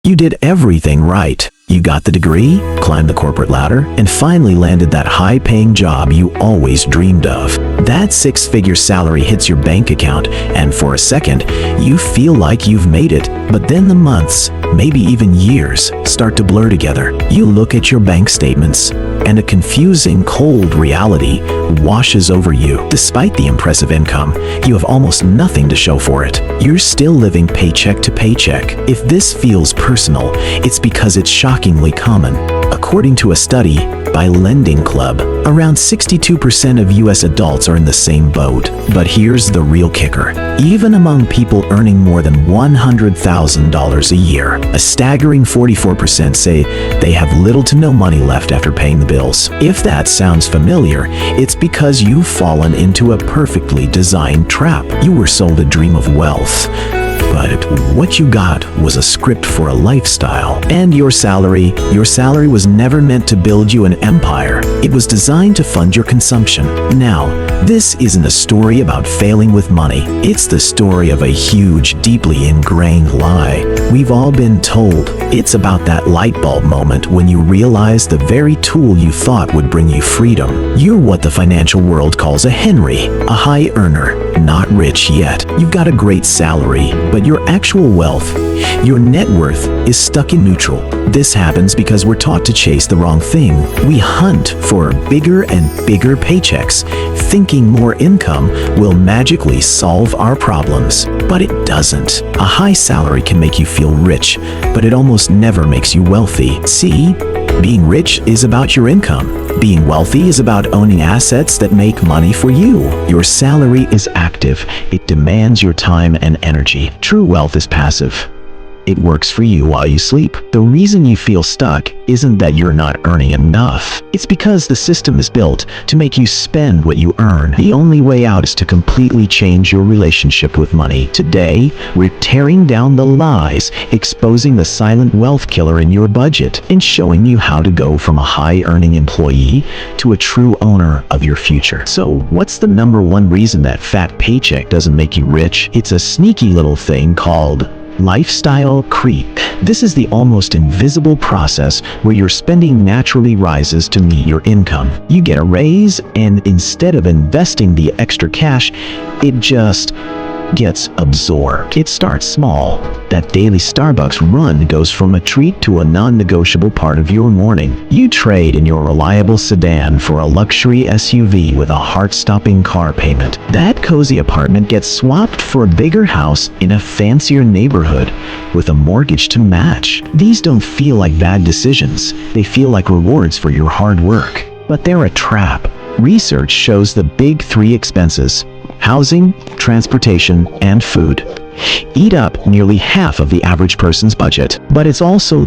You did everything right. You got the degree, climbed the corporate ladder, and finally landed that high-paying job you always dreamed of. That six-figure salary hits your bank account, and for a second, you feel like you've made it. But then the months, maybe even years, start to blur together. You look at your bank statements, and a confusing, cold reality washes over you. Despite the impressive income, you have almost nothing to show for it. You're still living paycheck to paycheck. If this feels personal, it's because it's shockingly common. According to a study by Lending Club, around 62% of US adults are in the same boat. But here's the real kicker. Even among people earning more than $100,000 a year, a staggering 44% say they have little to no money left after paying the bills. If that sounds familiar, it's because you've fallen into a perfectly designed trap. You were sold a dream of wealth, but what you got was a script for a lifestyle. And your salary was never meant to build you an empire. It was designed to fund your consumption. Now, this isn't a story about failing with money. It's the story of a huge, deeply ingrained lie. We've all been told. It's about that light bulb moment when you realize the very tool you thought would bring you freedom. You're what the financial world calls a Henry, a high earner, not rich yet. You've got a great salary, but your actual wealth, your net worth, is stuck in neutral. This happens because we're taught to chase the wrong thing. We hunt for bigger and bigger paychecks, thinking more income will magically solve our problems. But it doesn't. A high salary can make you feel rich, but it almost never makes you wealthy. See? Being rich is about your income. Being wealthy is about owning assets that make money for you. Your salary is active. It demands your time and energy. True wealth is passive. It works for you while you sleep. The reason you feel stuck isn't that you're not earning enough. It's because the system is built to make you spend what you earn. The only way out is to completely change your relationship with money. Today, we're tearing down the lies, exposing the silent wealth killer in your budget, and showing you how to go from a high-earning employee to a true owner of your future. So, what's the number one reason that fat paycheck doesn't make you rich? It's a sneaky little thing called lifestyle creep. This is the almost invisible process where your spending naturally rises to meet your income. You get a raise, and instead of investing the extra cash, it just gets absorbed. It starts small. That daily Starbucks run goes from a treat to a non-negotiable part of your morning. You trade in your reliable sedan for a luxury SUV with a heart-stopping car payment. That cozy apartment gets swapped for a bigger house in a fancier neighborhood with a mortgage to match. These don't feel like bad decisions. They feel like rewards for your hard work. But they're a trap. Research shows the big three expenses: housing, transportation, and food eat up nearly half of the average person's budget. But it's also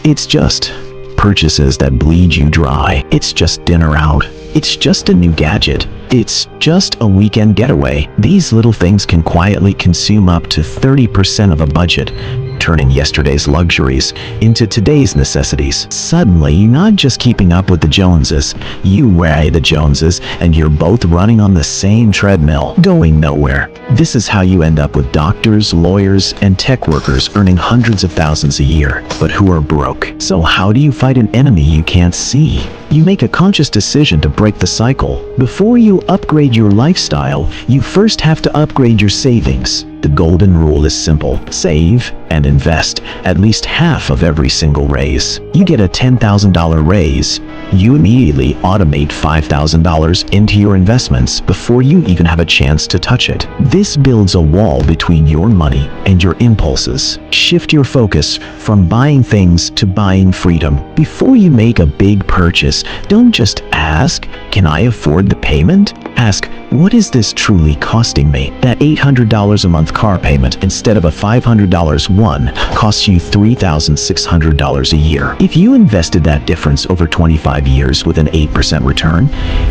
it's just purchases that bleed you dry. It's just dinner out. It's just a new gadget. It's just a weekend getaway. These little things can quietly consume up to 30% of a budget, turning yesterday's luxuries into today's necessities. Suddenly, you're not just keeping up with the Joneses, you weigh the Joneses, and you're both running on the same treadmill, going nowhere. This is how you end up with doctors, lawyers, and tech workers earning hundreds of thousands a year, but who are broke. So how do you fight an enemy you can't see? You make a conscious decision to break the cycle. Before you upgrade your lifestyle, you first have to upgrade your savings. The golden rule is simple: save and invest at least half of every single raise. You get a $10,000 raise, you immediately automate $5,000 into your investments before you even have a chance to touch it. This builds a wall between your money and your impulses. Shift your focus from buying things to buying freedom. Before you make a big purchase, don't just ask, "Can I afford the payment?" Ask, "What is this truly costing me?" That $800 a month car payment instead of a $500 one costs you $3,600 a year. If you invested that difference over 25 years with an 8% return,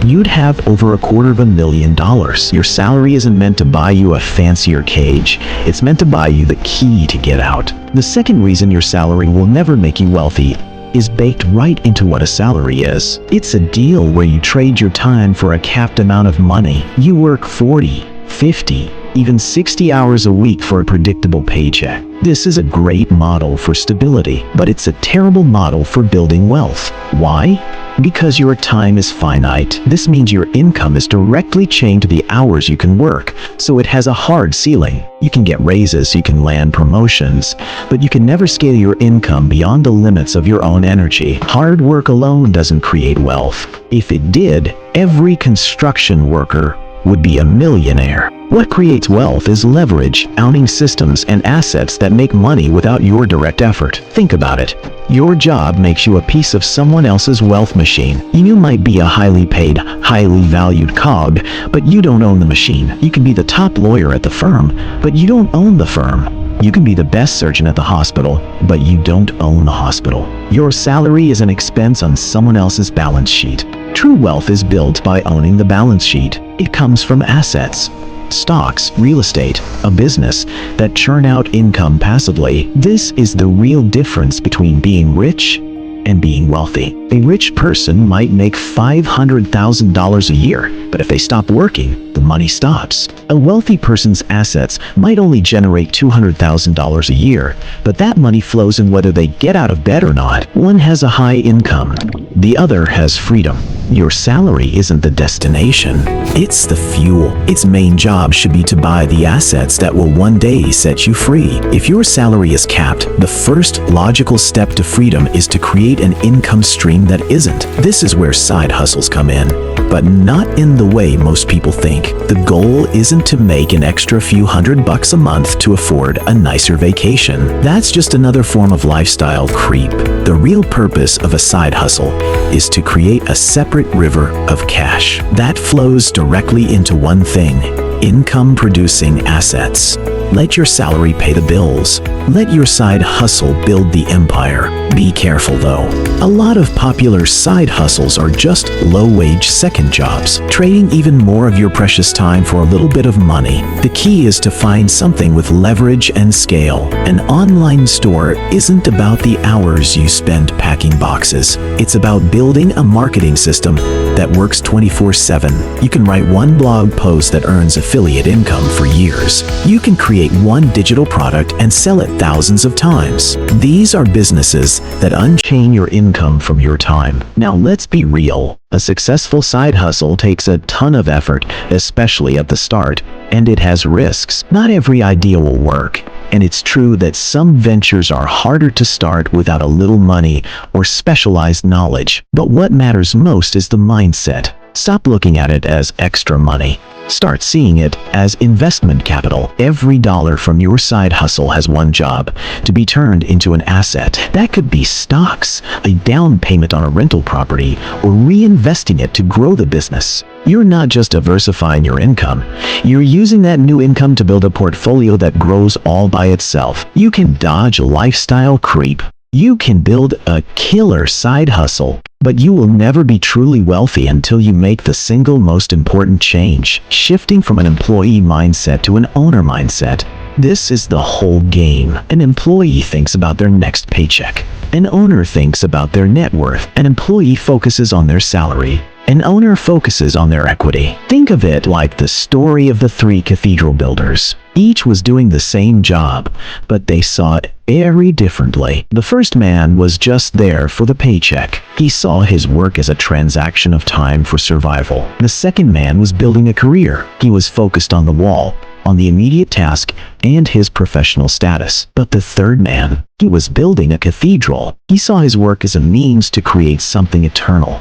you'd have over $250,000. Your salary isn't meant to buy you a fancier cage. It's meant to buy you the key to get out. The second reason your salary will never make you wealthy is baked right into what a salary is. It's a deal where you trade your time for a capped amount of money. You work 40, 50, even 60 hours a week for a predictable paycheck. This is a great model for stability, but it's a terrible model for building wealth. Why? Because your time is finite. This means your income is directly chained to the hours you can work, so it has a hard ceiling. You can get raises, you can land promotions, but you can never scale your income beyond the limits of your own energy. Hard work alone doesn't create wealth. If it did, every construction worker would be a millionaire. What creates wealth is leverage, owning systems and assets that make money without your direct effort. Think about it. Your job makes you a piece of someone else's wealth machine. You might be a highly paid, highly valued cog, but you don't own the machine. You can be the top lawyer at the firm, but you don't own the firm. You can be the best surgeon at the hospital, but you don't own the hospital. Your salary is an expense on someone else's balance sheet. True wealth is built by owning the balance sheet. It comes from assets. Stocks, real estate, a business that churn out income passively. This is the real difference between being rich and being wealthy. A rich person might make $500,000 a year, but if they stop working, the money stops. A wealthy person's assets might only generate $200,000 a year, but that money flows in whether they get out of bed or not. One has a high income, the other has freedom. Your salary isn't the destination, it's the fuel. Its main job should be to buy the assets that will one day set you free. If your salary is capped, the first logical step to freedom is to create an income stream that isn't. This is where side hustles come in, but not in the way most people think. The goal isn't to make an extra few $100 a month to afford a nicer vacation. That's just another form of lifestyle creep. The real purpose of a side hustle is to create a separate river of cash that flows directly into one thing: income-producing assets. Let your salary pay the bills. Let your side hustle build the empire. Be careful though. A lot of popular side hustles are just low-wage second jobs, trading even more of your precious time for a little bit of money. The key is to find something with leverage and scale. An online store isn't about the hours you spend packing boxes. It's about building a marketing system that works 24/7. You can write one blog post that earns affiliate income for years. You can create one digital product and sell it thousands of times. These are businesses that unchain your income from your time. Now let's be real. A successful side hustle takes a ton of effort, especially at the start, and it has risks. Not every idea will work, and it's true that some ventures are harder to start without a little money or specialized knowledge. But what matters most is the mindset. Stop looking at it as extra money. Start seeing it as investment capital. Every dollar from your side hustle has one job: to be turned into an asset. That could be stocks, a down payment on a rental property, or reinvesting it to grow the business. You're not just diversifying your income, you're using that new income to build a portfolio that grows all by itself. You can dodge lifestyle creep. You can build a killer side hustle, but you will never be truly wealthy until you make the single most important change: shifting from an employee mindset to an owner mindset. This is the whole game. An employee thinks about their next paycheck. An owner thinks about their net worth. An employee focuses on their salary. An owner focuses on their equity. Think of it like the story of the three cathedral builders. Each was doing the same job, but they saw it very differently. The first man was just there for the paycheck. He saw his work as a transaction of time for survival. The second man was building a career. He was focused on the wall, on the immediate task, and his professional status. But the third man, he was building a cathedral. He saw his work as a means to create something eternal,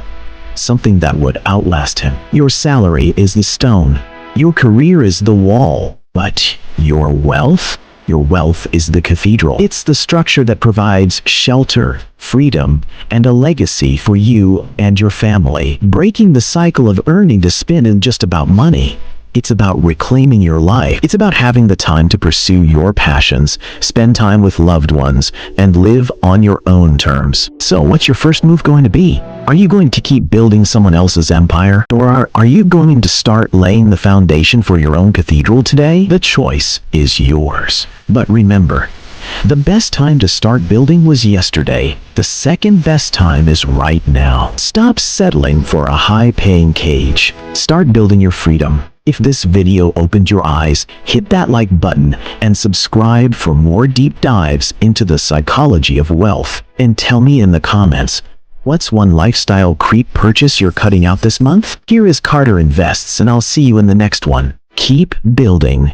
something that would outlast him. Your salary is the stone. Your career is the wall. But your wealth is the cathedral. It's the structure that provides shelter, freedom, and a legacy for you and your family. Breaking the cycle of earning to spend isn't just about money. It's about reclaiming your life. It's about having the time to pursue your passions, spend time with loved ones, and live on your own terms. So what's your first move going to be? Are you going to keep building someone else's empire? Or are you going to start laying the foundation for your own cathedral today? The choice is yours. But remember, the best time to start building was yesterday. The second best time is right now. Stop settling for a high-paying cage. Start building your freedom. If this video opened your eyes, hit that like button and subscribe for more deep dives into the psychology of wealth. And tell me in the comments, what's one lifestyle creep purchase you're cutting out this month? Here is Carter Invests, and I'll see you in the next one. Keep building.